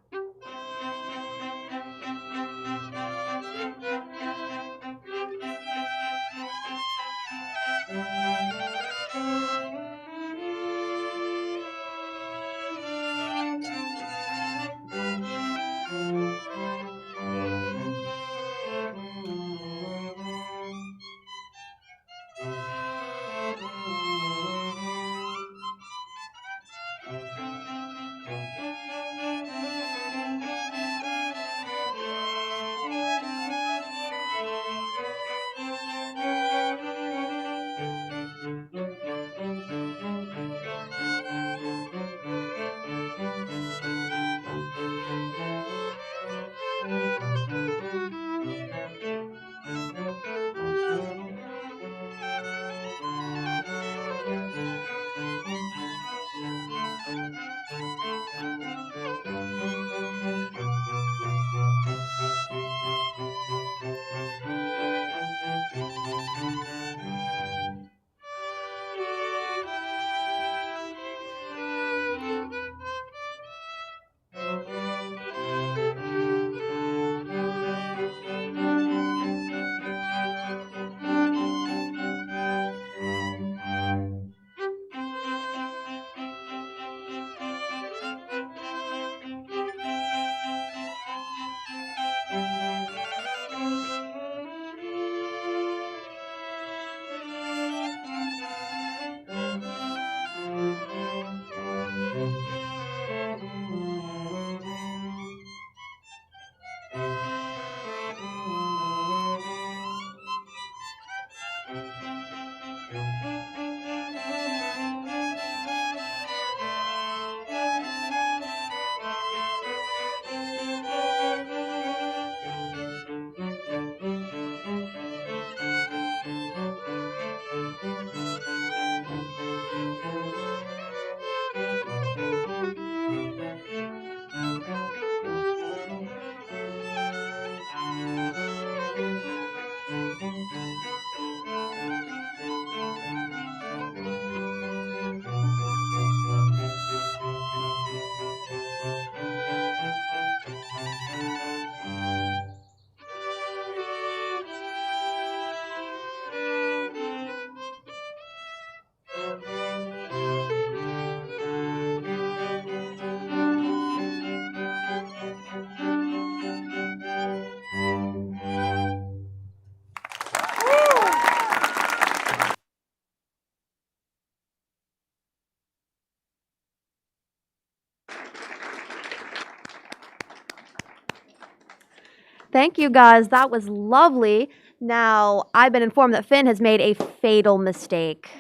[SPEAKER 11] Thank you guys. That was lovely. Now, I've been informed that Finn has made a fatal mistake.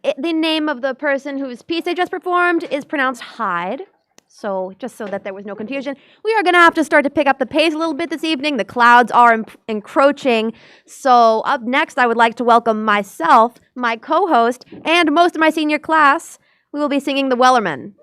[SPEAKER 11] The name of the person whose piece they just performed is pronounced Hyde. So, just so that there was no confusion, we are going to have to start to pick up the pace a little bit this evening. The clouds are encroaching. So, up next, I would like to welcome myself, my co-host, and most of my senior class. we will be singing The Wellerman.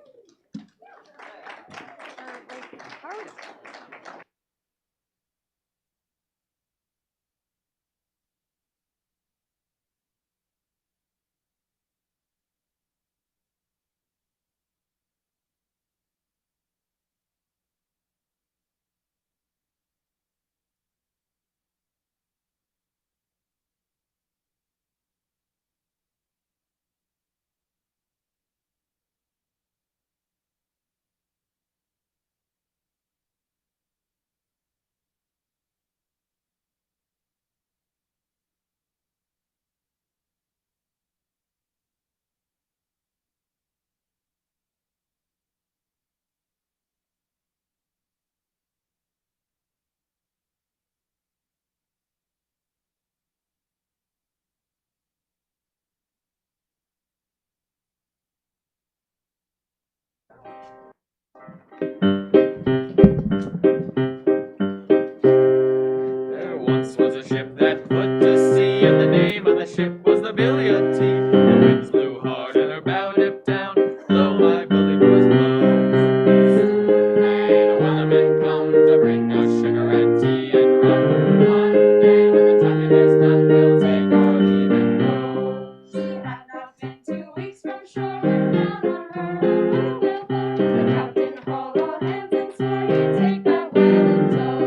[SPEAKER 1] There once was a ship that put to sea, and the name of the ship was the Billiard Team. The winds blew hard and her bow dipped down. Blow, my bully boys, blow. Soon may the Wellerman come to bring us sugar and tea and rum. One day when the tucking is done, we'll take our leave and go.
[SPEAKER 4] She had not been 2 weeks from shore when down on her a whale will blow. The captain hauled all hands and swore he'd take that whale in tow.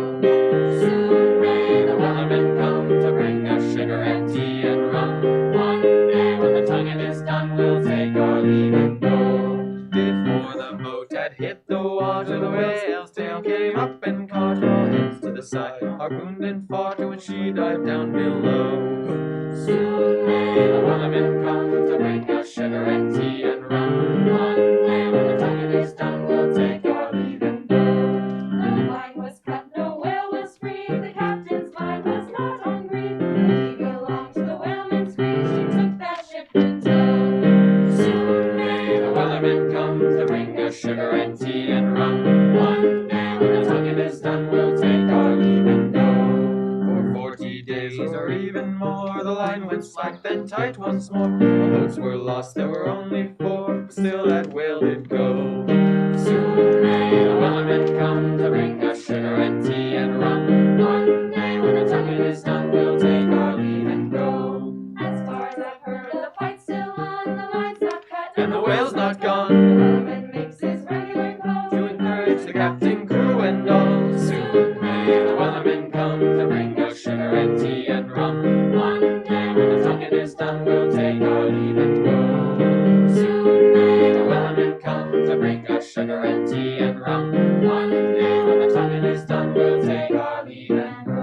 [SPEAKER 1] Soon may the Wellerman come to bring us sugar and tea and rum. One day when the tonguing is done, we'll take our leave and go. Before the boat had hit the water, the whale's tail came up and caught her all heads to the side. Harpooned and fought her when she dived down below. Soon may the Wellerman come to bring us sugar and tea and rum. One day when the tonguing is done, we'll take our leave and go.
[SPEAKER 4] No line was cut, no whale was free. The captain's mind was not on greed. He belonged to the whaleman's creed. She took that ship in tow.
[SPEAKER 1] Soon may the Wellerman come to bring us sugar and tea and rum. One day when the tonguing is done, we'll take our leave and go. For 40 days or even more, the line went slack, then tight once more. All boats were lost, there were only 4, but still that whale did go. Soon may the Wellerman come to bring us sugar and tea and rum. One day when the tonguing is done, we'll take our leave and go.
[SPEAKER 4] As far as I've heard, the fight's still on. The line's not cut,
[SPEAKER 1] And the whale's not gone.
[SPEAKER 4] the Wellerman makes his regular call
[SPEAKER 1] To encourage the captain, crew, and all. Soon may the Wellerman come to bring us sugar and tea and rum. One day when the tonguing is done, we'll take our leave and go. Soon may the Wellerman come to bring us sugar and tea and rum. One day when the tonguing is done, we'll take our leave and go.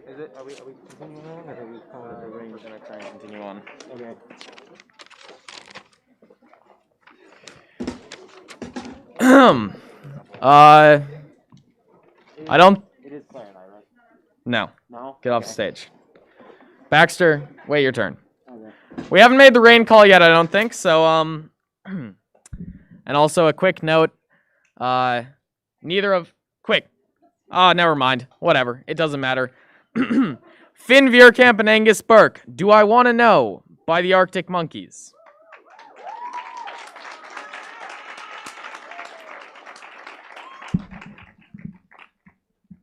[SPEAKER 3] Is it? Are we continuing on, or are we calling it a range?
[SPEAKER 1] We're gonna try and continue on.
[SPEAKER 3] Okay.
[SPEAKER 1] I don't.
[SPEAKER 3] It is Claire and I, right?
[SPEAKER 1] No.
[SPEAKER 3] No?
[SPEAKER 1] Get off
[SPEAKER 3] Okay.
[SPEAKER 1] stage. Baxter, wait your turn.
[SPEAKER 3] Okay.
[SPEAKER 1] We haven't made the rain call yet, I don't think. So, and also a quick note. Neither of never mind. Whatever. It doesn't matter. Finn Veerkamp and Angus Burke. Do I Want to Know by the Arctic Monkeys.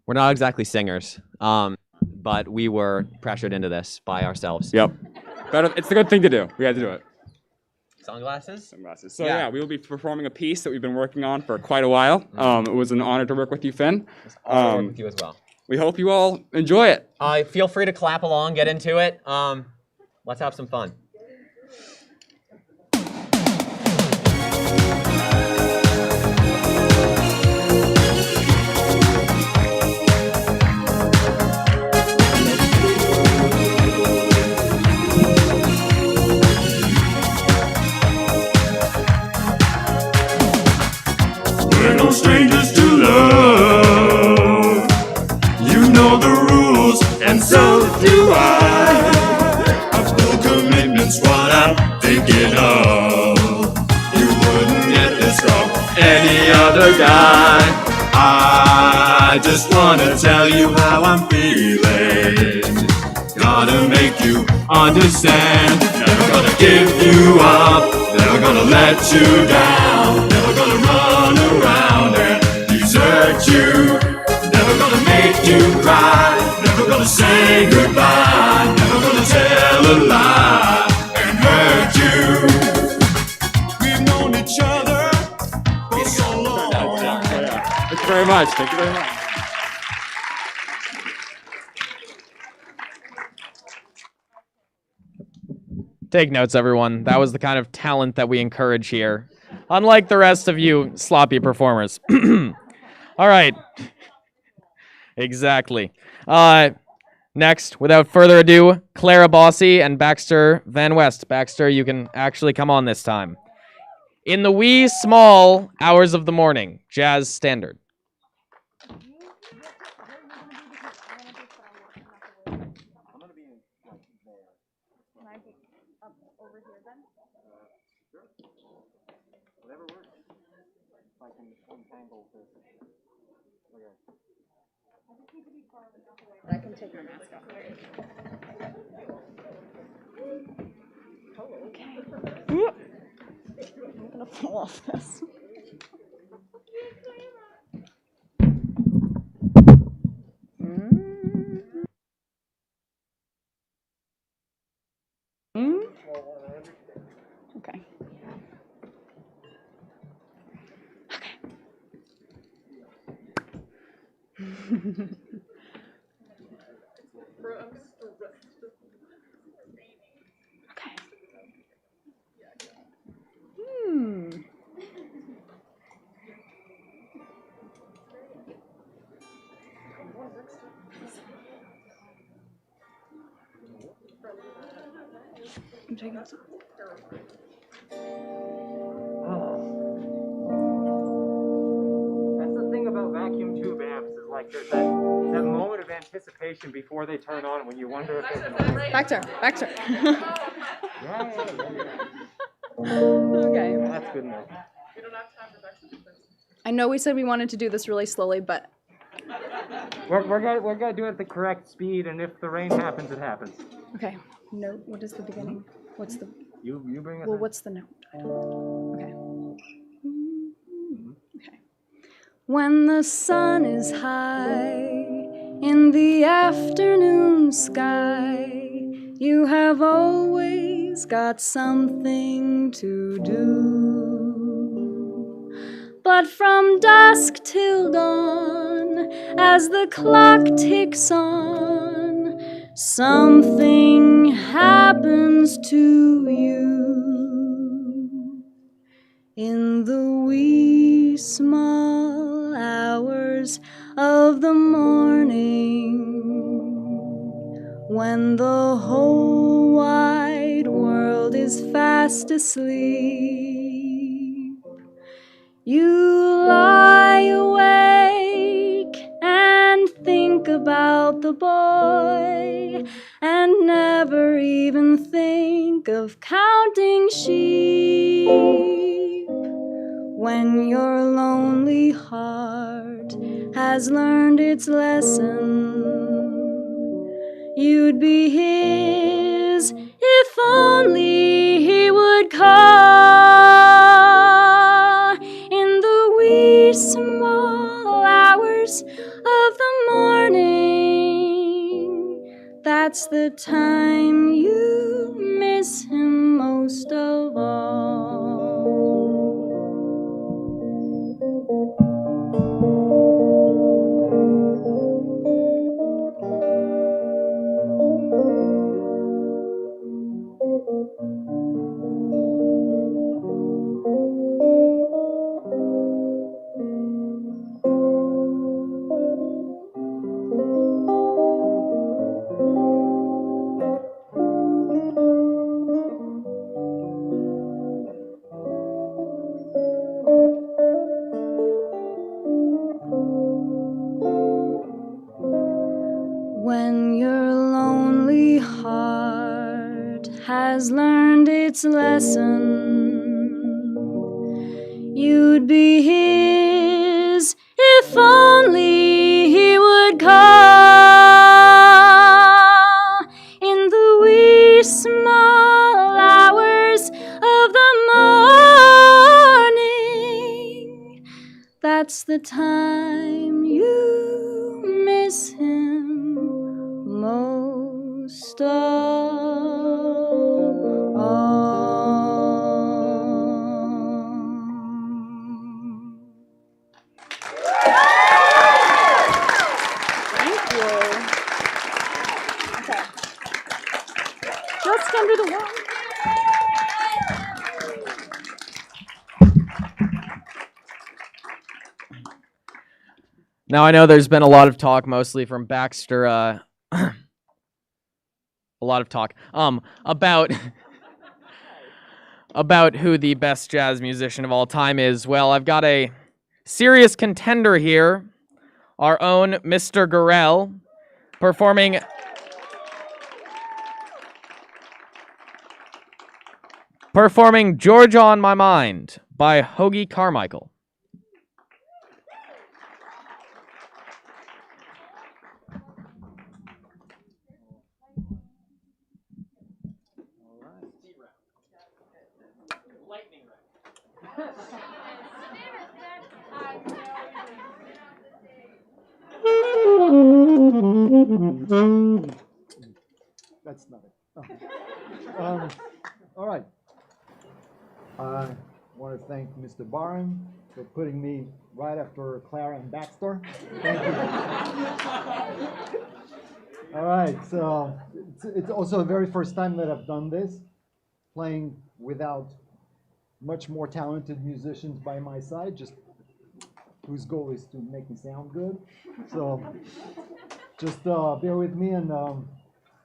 [SPEAKER 9] We're not exactly singers, but we were pressured into this by ourselves.
[SPEAKER 14] Yep. But it's a good thing to do. We had to do it.
[SPEAKER 9] Sunglasses?
[SPEAKER 14] Sunglasses. So yeah, we will be performing a piece that we've been working on for quite a while. It was an honor to work with you, Finn.
[SPEAKER 9] I'll work with you as well.
[SPEAKER 14] We hope you all enjoy it.
[SPEAKER 9] Feel free to clap along, get into it. Let's have some fun.
[SPEAKER 15] We're no strangers to love. You know the rules. and so do I. A full commitment's what I'm thinking of. You wouldn't get this from any other guy. I just wanna tell you how I'm feeling. Gotta make you understand. Never gonna give you up. Never gonna let you down. Never gonna run around and desert you. Never gonna make you cry. Never gonna say goodbye. Never gonna tell a lie and hurt you. We've known each other for so long.
[SPEAKER 14] Thank you very much. Thank you very much.
[SPEAKER 1] Take notes, everyone. That was the kind of talent that we encourage here. Unlike the rest of you sloppy performers. All right. Exactly. Next, without further ado, Clara Bossy and Baxter Van West. Baxter, you can actually come on this time. In the wee small hours of the morning, jazz standard.
[SPEAKER 13] I can take my mask off. Okay. I'm gonna fall off this. Okay. Okay. I'm taking some.
[SPEAKER 3] That's the thing about vacuum tube amps is like there's that moment of anticipation before they turn on when you wonder if they're gonna work.
[SPEAKER 13] Baxter.
[SPEAKER 3] Yeah.
[SPEAKER 13] Okay.
[SPEAKER 3] That's good enough.
[SPEAKER 13] I know we said we wanted to do this really slowly, but
[SPEAKER 3] We're gonna do it at the correct speed, and if the rain happens, it happens.
[SPEAKER 13] okay. Note. What is the beginning? What's the?
[SPEAKER 3] You bring us.
[SPEAKER 13] Well,
[SPEAKER 3] in.
[SPEAKER 13] what's the note? Okay. Okay. When the sun is high in the afternoon sky, you have always got something to do. But from dusk till dawn, as the clock ticks on, something happens to you. In the wee small hours of the morning, when the whole wide world is fast asleep, you lie awake and think about the boy and never even think of counting sheep. When your lonely heart has learned its lesson, you'd be his if only he would call. In the wee small hours of the morning, that's the time you miss him most of all. when your lonely heart has learned its lesson, you'd be his if only he would call in the wee small hours of the morning. That's the time you miss him most of all.
[SPEAKER 16] Thank you. Okay. Just under the wall.
[SPEAKER 1] Now I know there's been a lot of talk, mostly from Baxter, a lot of talk, about about who the best jazz musician of all time is. Well, I've got a serious contender here, our own Mr. Gorell, performing Georgia on My Mind by Hoagy Carmichael.
[SPEAKER 17] That's not it. Oh. All right. I want to thank Mr. Barron for putting me right after Clara and Baxter. Thank you. All right. So it's also the very first time that I've done this, playing without much more talented musicians by my side, just whose goal is to make me sound good. So just bear with me and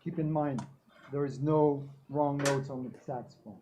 [SPEAKER 17] keep in mind, there is no wrong notes on the saxophone.